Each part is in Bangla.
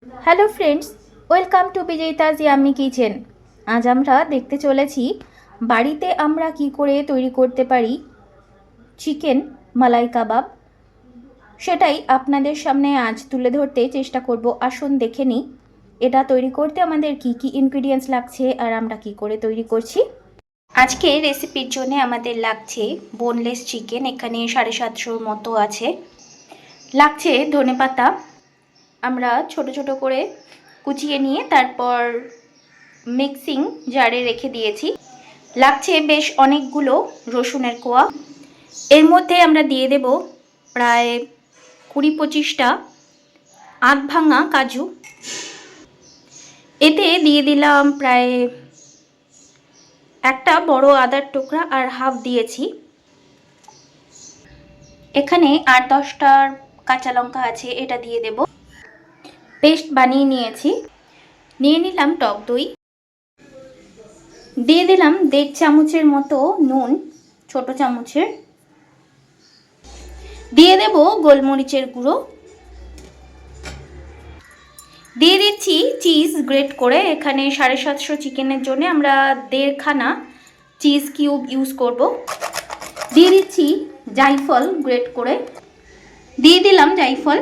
Hello friends, welcome to Bijoyita's yummy kitchen. আজ আমরা দেখতে চলেছি বাড়িতে আমরা কি করে তৈরি করতে পারি চিকেন মালাই কাবাব। সেটাই আপনাদের সামনে আজ তুলে ধরতে চেষ্টা করব। আসুন দেখে নিই এটা তৈরি করতে আমাদের কি কি ইনগ্রিডিয়েন্টস লাগছে আর আমরা কি করে তৈরি করছি। আজকে রেসিপির জন্য আমাদের লাগছে বোনলেস চিকেন, এখানে 750 মতো আছে। লাগছে ধনেপাতা, আমরা ছোট ছোট করে কুচিয়ে নিয়ে তারপর মিক্সিং জারে রেখে দিয়েছি। লাগছে বেশ অনেকগুলো রসুনের কোয়া। এর মধ্যে আমরা দিয়ে দেব প্রায় 20-25টা আধ ভাঙা কাজু। এতে দিয়ে দিলাম প্রায় একটা বড় আদার টুকরা আর হাফ দিয়েছি। এখানে 8-10টার কাঁচা লঙ্কা আছে, এটা দিয়ে দেব। পেস্ট বানিয়ে নিয়েছি। নিয়ে নিলাম টক দই, দিয়ে দিলাম 1.5 চামচের মতো নুন, ছোট চামচের। দিয়ে দেব গোলমরিচের গুঁড়ো, দিয়ে দিচ্ছি চিজ গ্রেট করে। এখানে 750 চিকেনের জন্য আমরা 1.5 খানা চিজ কিউব ইউজ করব। দিয়ে দিচ্ছি জায়ফল গ্রেট করে, দিয়ে দিলাম জায়ফল।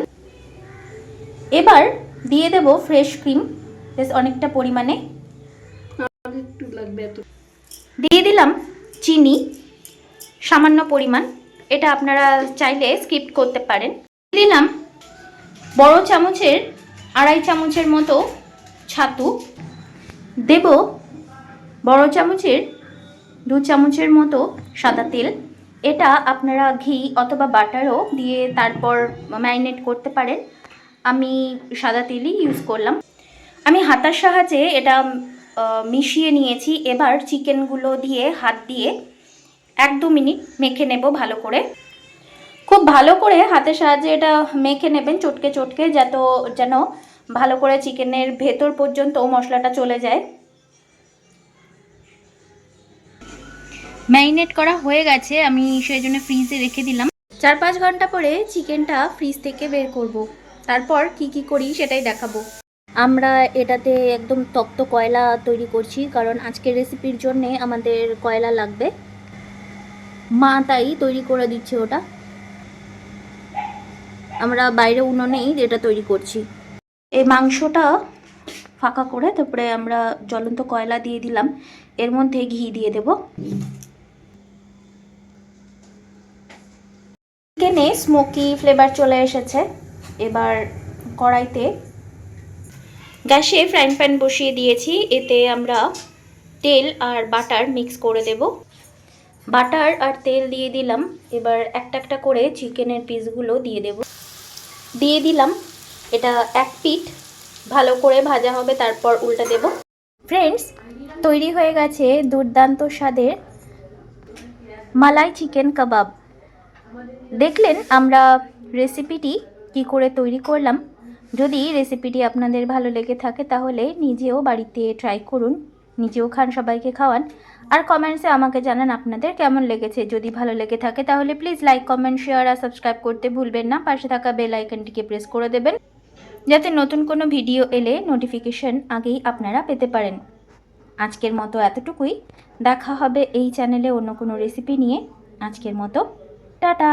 এবার দিয়ে দেব ফ্রেশ ক্রিম, বেশ অনেকটা পরিমাণে। দিয়ে দিলাম চিনি সামান্য পরিমাণ, এটা আপনারা চাইলে স্কিপ করতে পারেন। দিয়ে দিলাম বড় চামচের 2.5 চামচের মতো ছাতু, দেব বড় চামচের 2 চামচের মতো সাদা তেল। এটা আপনারা ঘি অথবা বাটারও দিয়ে তারপর ম্যারিনেট করতে পারেন, আমি সাদা তেলই ইউজ করলাম। আমি হাতার সাহায্যে এটা মিশিয়ে নিয়েছি। এবার চিকেনগুলো দিয়ে হাত দিয়ে 1-2 মিনিট মেখে নেব ভালো করে। খুব ভালো করে হাতের সাহায্যে এটা মেখে নেবেন, চটকে চটকে, যেন ভালো করে চিকেনের ভেতর পর্যন্ত মশলাটা চলে যায়। ম্যারিনেট করা হয়ে গেছে, আমি সেই জন্য ফ্রিজে রেখে দিলাম। 4-5 ঘন্টা পরে চিকেনটা ফ্রিজ থেকে বের করব, তারপর কি করি সেটাই দেখাবো। আমরা এটাতে একদম তপ্ত কয়লা তৈরি করছি, কারণ আজকের রেসিপির জন্যে আমাদের কয়লা লাগবে। মা তাই তৈরি করে দিচ্ছে ওটা, আমরা বাইরে উনুনেই এটা তৈরি করছি। এই মাংসটা ফাঁকা করে তারপরে আমরা জ্বলন্ত কয়লা দিয়ে দিলাম, এর মধ্যে ঘি দিয়ে দেব। চিকেনে স্মোকি ফ্লেভার চলে এসেছে। এবার কড়াইতে গ্যাসে ফ্রাইং প্যান বসিয়ে দিয়েছি, এতে আমরা তেল আর বাটার মিক্স করে দেব। বাটার আর তেল দিয়ে দিলাম। এবার একটা একটা করে চিকেনের পিসগুলো দিয়ে দেব। দিয়ে দিলাম, এটা এক পিঠ ভালো করে ভাজা হবে, তারপর উল্টে দেব। ফ্রেন্ডস, তৈরি হয়ে গেছে দুর্দান্ত স্বাদের মালাই চিকেন কাবাব। দেখলেন আমরা রেসিপিটি কি করে তৈরি করলাম। যদি রেসিপিটি আপনাদের ভালো লেগে থাকে তাহলে নিজেও বাড়িতে ট্রাই করুন, নিজেও খান, সবাইকে খাওয়ান, আর কমেন্টসে আমাকে জানান আপনাদের কেমন লেগেছে। যদি ভালো লেগে থাকে তাহলে প্লিজ লাইক, কমেন্ট, শেয়ার আর সাবস্ক্রাইব করতে ভুলবেন না। পাশে থাকা বেল আইকনটিকে প্রেস করে দেবেন, যাতে নতুন কোনো ভিডিও এলে নোটিফিকেশন আগেই আপনারা পেতে পারেন। আজকের মতো এতটুকুই, দেখা হবে এই চ্যানেলে অন্য কোনো রেসিপি নিয়ে। আজকের মতো টাটা।